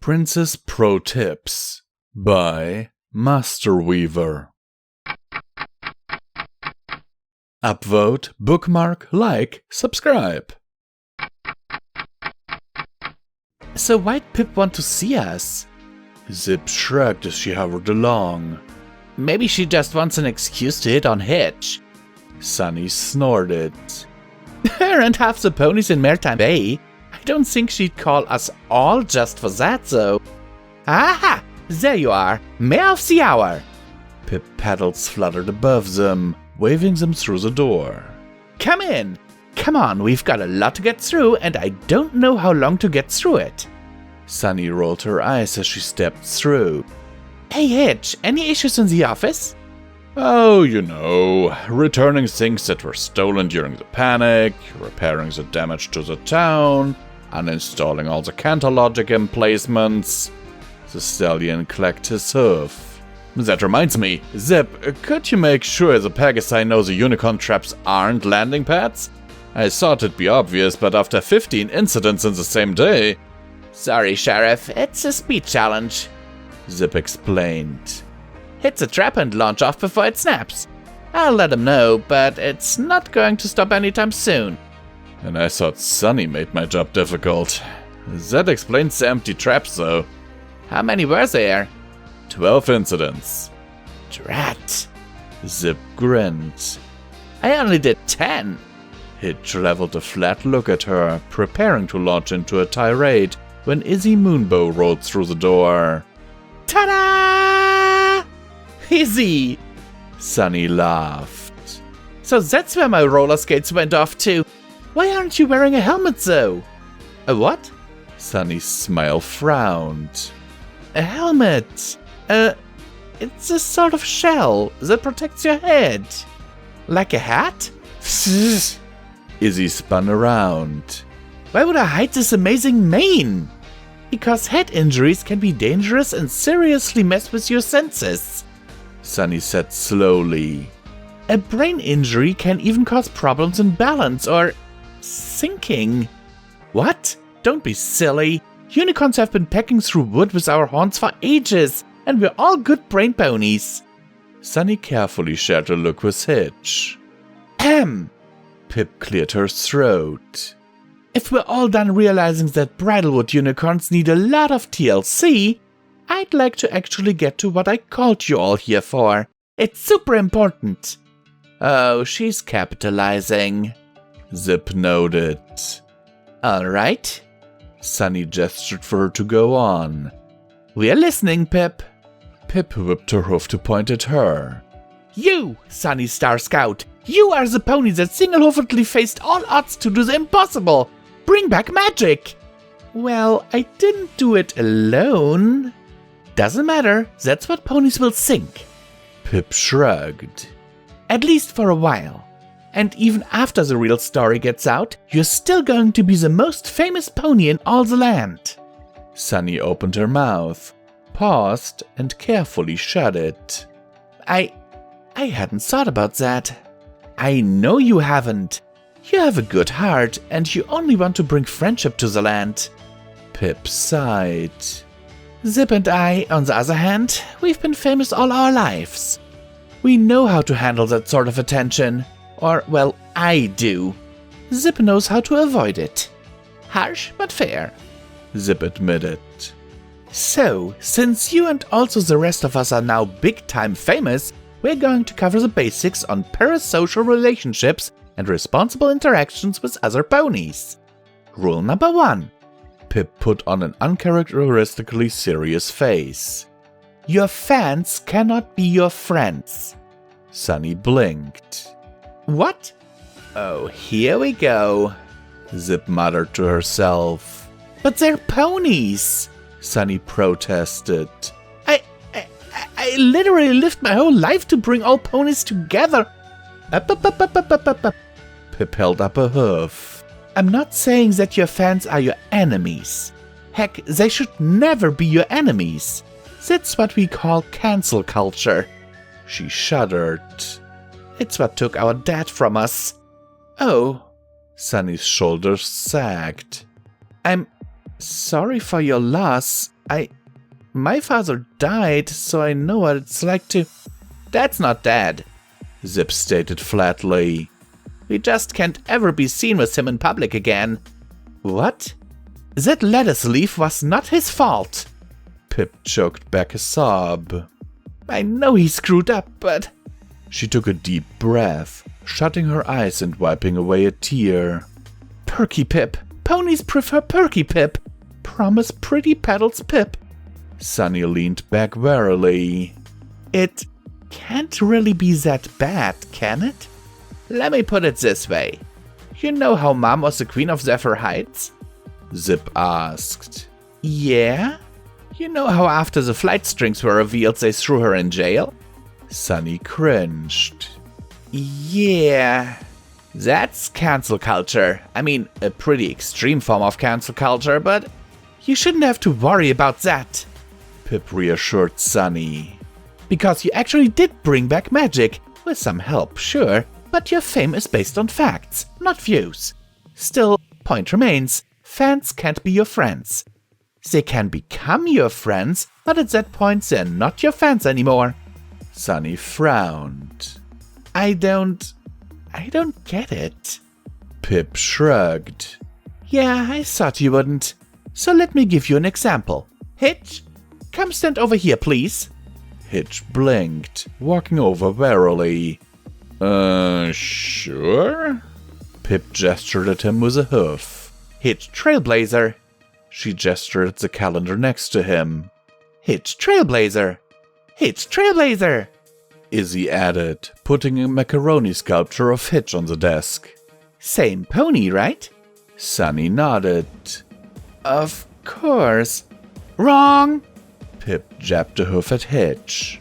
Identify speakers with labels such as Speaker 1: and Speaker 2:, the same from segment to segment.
Speaker 1: Princess Protips by Masterweaver. Upvote, bookmark, like, subscribe.
Speaker 2: So why'd Pip want to see us?
Speaker 1: Zip shrugged as she hovered along.
Speaker 2: Maybe she just wants an excuse to hit on Hitch.
Speaker 1: Sunny snorted.
Speaker 2: Her and half the ponies in Maritime Bay. I don't think she'd call us all just for that, though. Aha! There you are, Mare of the Hour.
Speaker 1: Pip paddles fluttered above them, waving them through the door.
Speaker 2: Come in. Come on, we've got a lot to get through, and I don't know how long to get through it.
Speaker 1: Sunny rolled her eyes as she stepped through.
Speaker 2: Hey Hitch, any issues in the office?
Speaker 1: Oh, you know, returning things that were stolen during the panic, repairing the damage to the town, uninstalling all the Cantalogic emplacements. The stallion clacked his hoof. That reminds me, Zip, could you make sure the Pegasi know the unicorn traps aren't landing pads? I thought it'd be obvious, but after 15 incidents in the same day...
Speaker 2: Sorry, Sheriff, it's a speed challenge.
Speaker 1: Zip explained.
Speaker 2: Hit the trap and launch off before it snaps. I'll let him know, but it's not going to stop anytime soon.
Speaker 1: And I thought Sunny made my job difficult. That explains the empty traps, though.
Speaker 2: How many were there?
Speaker 1: 12 incidents.
Speaker 2: Drat.
Speaker 1: Zip grinned.
Speaker 2: I only did 10.
Speaker 1: Hitch leveled a flat look at her, preparing to launch into a tirade when Izzy Moonbow rolled through the door.
Speaker 2: Ta-da! Izzy!
Speaker 1: Sunny laughed.
Speaker 2: So that's where my roller skates went off to. Why aren't you wearing a helmet, though? A what?
Speaker 1: Sunny's smile frowned.
Speaker 2: A helmet. It's a sort of shell that protects your head. Like a hat?
Speaker 1: Izzy spun around.
Speaker 2: Why would I hide this amazing mane? Because head injuries can be dangerous and seriously mess with your senses.
Speaker 1: Sunny said slowly.
Speaker 2: A brain injury can even cause problems in balance or sinking. What? Don't be silly. Unicorns have been pecking through wood with our horns for ages, and we're all good brain ponies.
Speaker 1: Sunny carefully shared a look with Hitch.
Speaker 2: Pip
Speaker 1: cleared her throat.
Speaker 2: If we're all done realizing that bridalwood unicorns need a lot of TLC, I'd like to actually get to what I called you all here for. It's super important. Oh, she's capitalizing.
Speaker 1: Zip nodded.
Speaker 2: Alright.
Speaker 1: Sunny gestured for her to go on.
Speaker 2: We're listening, Pip.
Speaker 1: Pip whipped her hoof to point at her.
Speaker 2: You, Sunny Star Scout, you are the pony that single-handedly faced all odds to do the impossible. Bring back magic. Well, I didn't do it alone. Doesn't matter, that's what ponies will think.
Speaker 1: Pip shrugged.
Speaker 2: At least for a while. And even after the real story gets out, you're still going to be the most famous pony in all the land.
Speaker 1: Sunny opened her mouth, paused, and carefully shut it.
Speaker 2: I hadn't thought about that. I know you haven't. You have a good heart, and you only want to bring friendship to the land.
Speaker 1: Pip sighed.
Speaker 2: Zip and I, on the other hand, we've been famous all our lives. We know how to handle that sort of attention. Or, well, I do. Zip knows how to avoid it. Harsh, but fair.
Speaker 1: Zip admitted.
Speaker 2: So, since you and also the rest of us are now big-time famous, we're going to cover the basics on parasocial relationships and responsible interactions with other ponies. Rule number 1.
Speaker 1: Pip put on an uncharacteristically serious face.
Speaker 2: Your fans cannot be your friends.
Speaker 1: Sunny blinked.
Speaker 2: What? Oh, here we go.
Speaker 1: Zip muttered to herself.
Speaker 2: But they're ponies,
Speaker 1: Sunny protested.
Speaker 2: I literally lived my whole life to bring all ponies together. Up.
Speaker 1: Pip held up a hoof.
Speaker 2: I'm not saying that your fans are your enemies. Heck, they should never be your enemies. That's what we call cancel culture.
Speaker 1: She shuddered.
Speaker 2: It's what took our dad from us. Oh.
Speaker 1: Sunny's shoulders sagged.
Speaker 2: I'm sorry for your loss. My father died, so I know what it's like to... That's not Dad,
Speaker 1: Zip stated flatly.
Speaker 2: We just can't ever be seen with him in public again. What? That lettuce leaf was not his fault.
Speaker 1: Pip choked back a sob.
Speaker 2: I know he screwed up, but...
Speaker 1: She took a deep breath, shutting her eyes and wiping away a tear.
Speaker 2: Perky Pip. Ponies prefer Perky Pip. Promise Pretty Petals Pip.
Speaker 1: Sunny leaned back warily.
Speaker 2: It can't really be that bad, can it? Let me put it this way. You know how Mom was the queen of Zephyr Heights?
Speaker 1: Zip asked.
Speaker 2: Yeah? You know how after the flight strings were revealed they threw her in jail?
Speaker 1: Sunny cringed.
Speaker 2: Yeah. That's cancel culture. I mean, a pretty extreme form of cancel culture, but you shouldn't have to worry about that.
Speaker 1: Pip reassured Sunny.
Speaker 2: Because you actually did bring back magic. With some help, sure, but your fame is based on facts, not views. Still, point remains, fans can't be your friends. They can become your friends, but at that point they're not your fans anymore.
Speaker 1: Sunny frowned.
Speaker 2: I don't get it.
Speaker 1: Pip shrugged.
Speaker 2: Yeah, I thought you wouldn't. So let me give you an example. Hitch, come stand over here, please.
Speaker 1: Hitch blinked, walking over warily. Sure? Pip gestured at him with a hoof.
Speaker 2: Hitch Trailblazer.
Speaker 1: She gestured at the calendar next to him.
Speaker 2: Hitch Trailblazer. Hitch Trailblazer.
Speaker 1: Izzy added, putting a macaroni sculpture of Hitch on the desk.
Speaker 2: Same pony, right?
Speaker 1: Sunny nodded.
Speaker 2: Of course. Wrong!
Speaker 1: Pip jabbed a hoof at Hitch.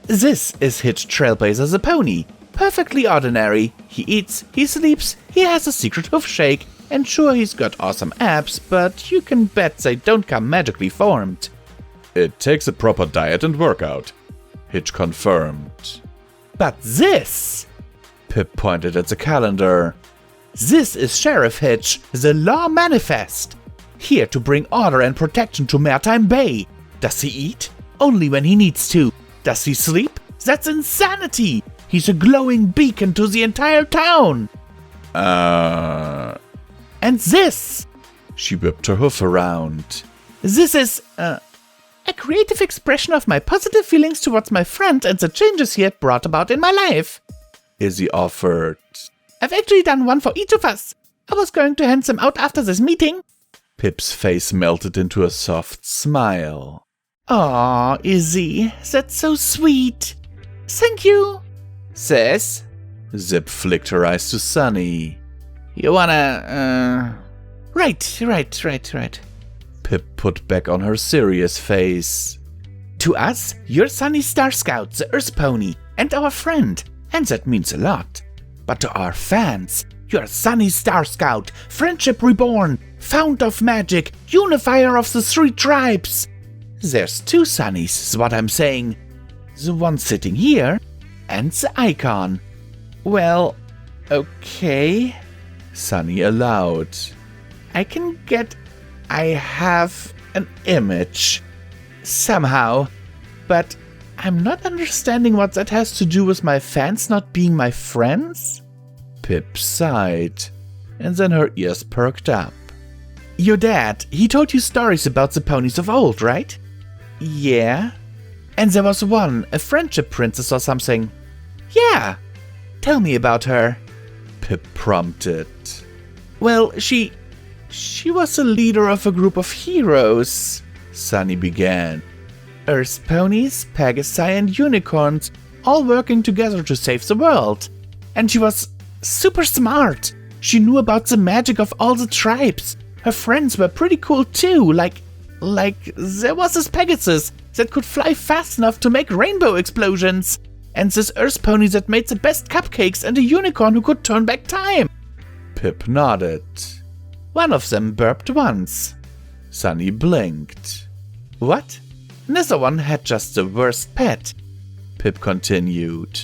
Speaker 2: This is Hitch Trailblazer the pony. Perfectly ordinary. He eats, he sleeps, he has a secret hoof shake, and sure he's got awesome abs, but you can bet they don't come magically formed.
Speaker 1: It takes a proper diet and workout, Hitch confirmed.
Speaker 2: But this...
Speaker 1: Pip pointed at the calendar.
Speaker 2: This is Sheriff Hitch, the Law Manifest. Here to bring order and protection to Maritime Bay. Does he eat? Only when he needs to. Does he sleep? That's insanity! He's a glowing beacon to the entire town! And this!
Speaker 1: She whipped her hoof around.
Speaker 2: This is, a creative expression of my positive feelings towards my friend and the changes he had brought about in my life.
Speaker 1: Izzy offered.
Speaker 2: I've actually done one for each of us. I was going to hand them out after this meeting.
Speaker 1: Pip's face melted into a soft smile.
Speaker 2: Aw, Izzy, that's so sweet. Thank you. Sis?
Speaker 1: Zip flicked her eyes to Sunny.
Speaker 2: You wanna, Right.
Speaker 1: Pip put back on her serious face.
Speaker 2: To us, you're Sunny Star Scout, the Earth Pony, and our friend, and that means a lot. But to our fans, you're Sunny Star Scout, Friendship Reborn, Fount of Magic, Unifier of the Three Tribes. There's two Sunnys, is what I'm saying. The one sitting here, and the icon. Well, okay.
Speaker 1: Sunny allowed.
Speaker 2: I have an image. Somehow. But I'm not understanding what that has to do with my fans not being my friends.
Speaker 1: Pip sighed, and then her ears perked up.
Speaker 2: Your dad, he told you stories about the ponies of old, right? Yeah. And there was one, a friendship princess or something. Yeah. Tell me about her.
Speaker 1: Pip prompted.
Speaker 2: Well, she was the leader of a group of heroes,
Speaker 1: Sunny began.
Speaker 2: Earth ponies, Pegasi, and unicorns, all working together to save the world. And she was super smart. She knew about the magic of all the tribes. Her friends were pretty cool too, like there was this Pegasus that could fly fast enough to make rainbow explosions. And this Earth pony that made the best cupcakes, and a unicorn who could turn back time.
Speaker 1: Pip nodded.
Speaker 2: One of them burped once.
Speaker 1: Sunny blinked.
Speaker 2: What? Another one had just the worst pet.
Speaker 1: Pip continued.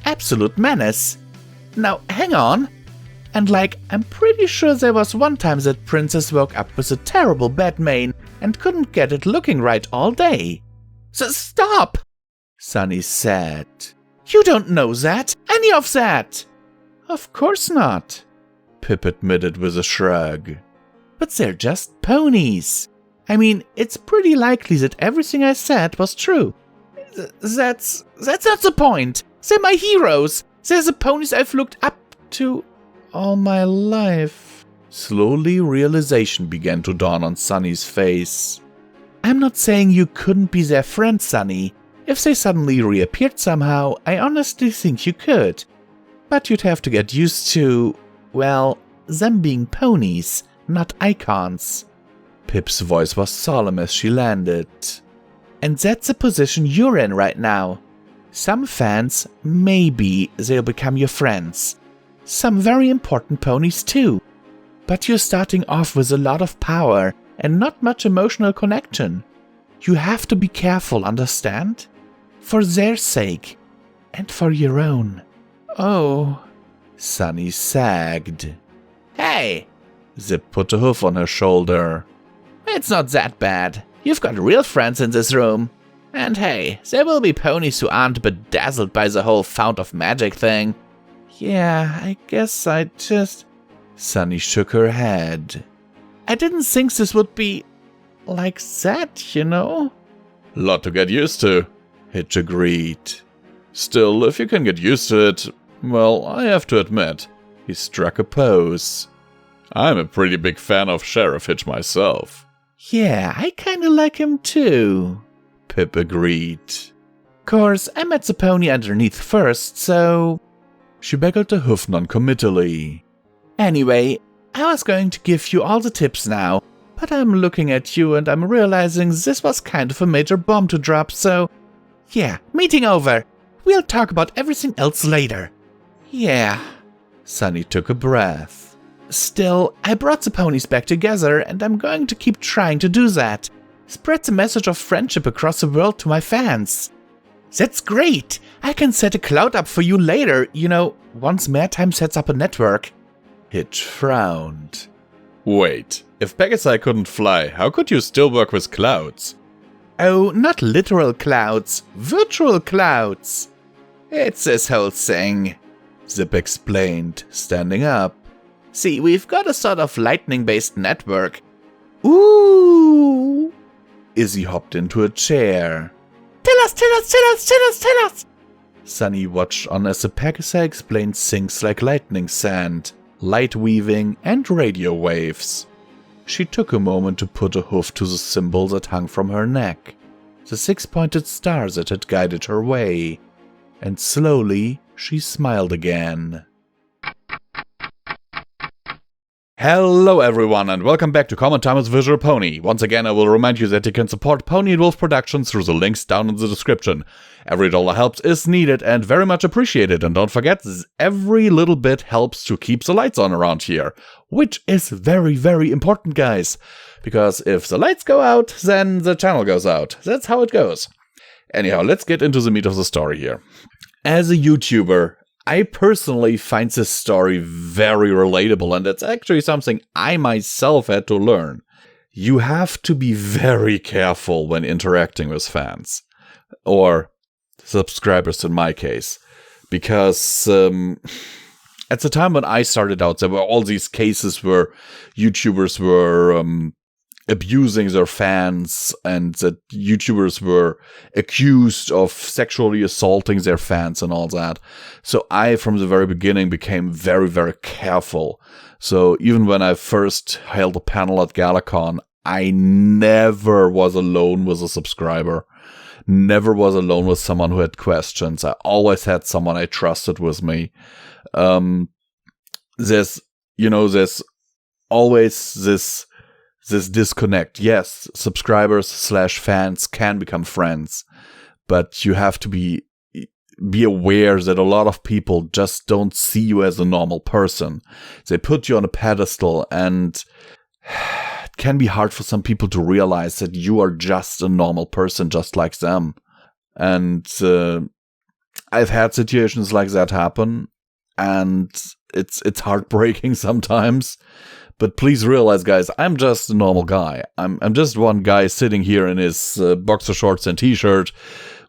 Speaker 2: Absolute menace. Now, hang on. And I'm pretty sure there was one time that Princess woke up with a terrible bad mane and couldn't get it looking right all day. Stop! Sunny said. You don't know that, any of that! Of course not, Pip admitted with a shrug. But they're just ponies. I mean, it's pretty likely that everything I said was true. That's not the point. They're my heroes. They're the ponies I've looked up to all my life. Slowly, realization began to dawn on Sunny's face. I'm not saying you couldn't be their friend, Sunny. If they suddenly reappeared somehow, I honestly think you could. But you'd have to get used to, well, them being ponies, not icons. Pip's voice was solemn as she landed. And that's the position you're in right now. Some fans, maybe they'll become your friends. Some very important ponies too. But you're starting off with a lot of power and not much emotional connection. You have to be careful, understand? For their sake. And for your own. Oh. Sunny sagged. Hey! Zip put a hoof on her shoulder. It's not that bad. You've got real friends in this room. And hey, there will be ponies who aren't bedazzled by the whole fount of magic thing. Yeah, I guess I just... Sunny shook her head. I didn't think this would be like that, you know?
Speaker 1: Lot to get used to, Hitch agreed. Still, if you can get used to it, well, I have to admit, he struck a pose. I'm a pretty big fan of Sheriff Hitch myself.
Speaker 2: Yeah, I kinda like him too, Pip agreed. Course, I met the pony underneath first, so...
Speaker 1: She waggled the hoof non-committally.
Speaker 2: Anyway, I was going to give you all the tips now, but I'm looking at you and I'm realizing this was kind of a major bomb to drop, so... Yeah, meeting over. We'll talk about everything else later. Yeah. Sunny took a breath. Still, I brought the ponies back together and I'm going to keep trying to do that. Spread the message of friendship across the world to my fans. That's great! I can set a cloud up for you later, you know, once Maretime sets up a network.
Speaker 1: Hitch frowned. Wait, if Pegasus couldn't fly, how could you still work with clouds?
Speaker 2: Oh, not literal clouds, virtual clouds. It's this whole thing, Zip explained, standing up. See, we've got a sort of lightning-based network. Ooh! Izzy hopped into a chair. Tell us! Sunny watched on as the Pegasus explained things like lightning sand, light weaving, and radio waves. She took a moment to put a hoof to the symbol that hung from her neck, the 6-pointed star that had guided her way, and slowly she smiled again.
Speaker 1: Hello everyone and welcome back to Common Time with Visual Pony. Once again I will remind you that you can support Pony&Wolf Productions through the links down in the description. Every dollar helps is needed and very much appreciated, and don't forget, every little bit helps to keep the lights on around here. Which is very, very important, guys. Because if the lights go out, then the channel goes out. That's how it goes. Anyhow, let's get into the meat of the story here. As a YouTuber, I personally find this story very relatable, and it's actually something I myself had to learn. You have to be very careful when interacting with fans. Or subscribers in my case. Because at the time when I started out, there were all these cases where YouTubers were abusing their fans, and that YouTubers were accused of sexually assaulting their fans and all that. So I, from the very beginning, became very, very careful. So even when I first held a panel at Galacon, I never was alone with a subscriber. Never was alone with someone who had questions. I always had someone I trusted with me. There's always this disconnect. Yes, subscribers/fans can become friends, but you have to be aware that a lot of people just don't see you as a normal person. They put you on a pedestal, and it can be hard for some people to realize that you are just a normal person, just like them. And I've had situations like that happen, and it's heartbreaking sometimes. But please realize, guys, I'm just a normal guy. I'm just one guy sitting here in his boxer shorts and t-shirt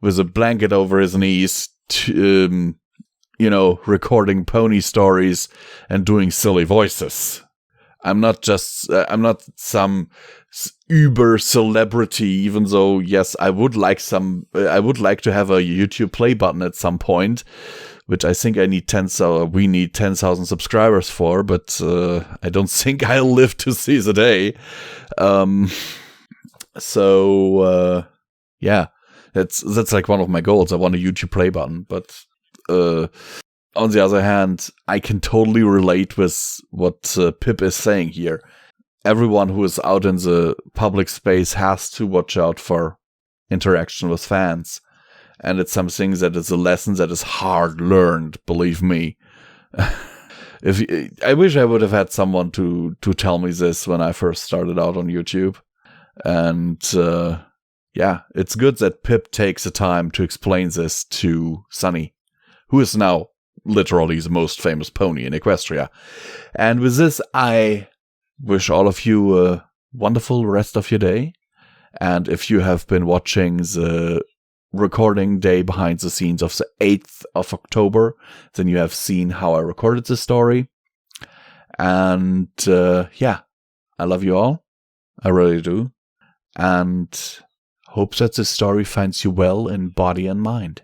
Speaker 1: with a blanket over his knees, recording pony stories and doing silly voices. I'm not some uber celebrity, even though, yes, I would like to have a YouTube play button at some point, which I think we need 10,000 subscribers for, but I don't think I'll live to see the day. Yeah, that's like one of my goals. I want a YouTube play button, but on the other hand, I can totally relate with what Pip is saying here. Everyone who is out in the public space has to watch out for interaction with fans. And it's something that is a lesson that is hard learned, believe me. I wish I would have had someone to tell me this when I first started out on YouTube. And it's good that Pip takes the time to explain this to Sunny, who is now literally the most famous pony in Equestria. And with this, I wish all of you a wonderful rest of your day. And if you have been watching the recording day behind the scenes of the 8th of October, then you have seen how I recorded this story. And I love you all. I really do. And hope that this story finds you well in body and mind.